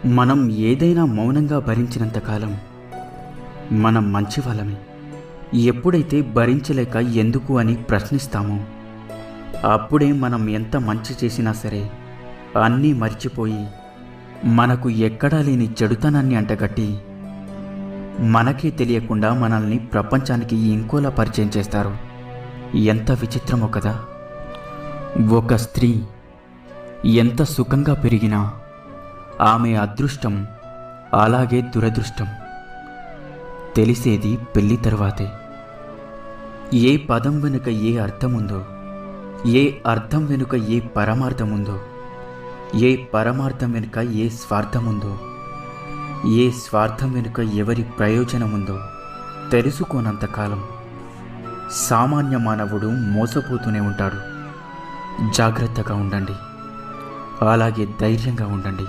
మనం ఏదైనా మౌనంగా భరించినంతకాలం మనం మంచి వాళ్ళమే. ఎప్పుడైతే భరించలేక ఎందుకు అని ప్రశ్నిస్తామో అప్పుడే మనం ఎంత మంచి చేసినా సరే అన్నీ మర్చిపోయి మనకు ఎక్కడా లేని చెడుతనాన్ని అంటగట్టి మనకే తెలియకుండా మనల్ని ప్రపంచానికి ఇంకోలా పరిచయం చేస్తారు. ఎంత విచిత్రమో కదా. ఒక స్త్రీ ఎంత సుఖంగా పెరిగినా ఆమె అదృష్టం అలాగే దురదృష్టం తెలిసేది పెళ్లి తరువాతే. ఏ పదం వెనుక ఏ అర్థం ఉందో, ఏ అర్థం వెనుక ఏ పరమార్థం ఉందో, ఏ పరమార్థం వెనుక ఏ స్వార్థం ఉందో, ఏ స్వార్థం వెనుక ఎవరి ప్రయోజనం ఉందో తెలుసుకోనంతకాలం సామాన్య మానవుడు మోసపోతూనే ఉంటాడు. జాగ్రత్తగా ఉండండి, అలాగే ధైర్యంగా ఉండండి.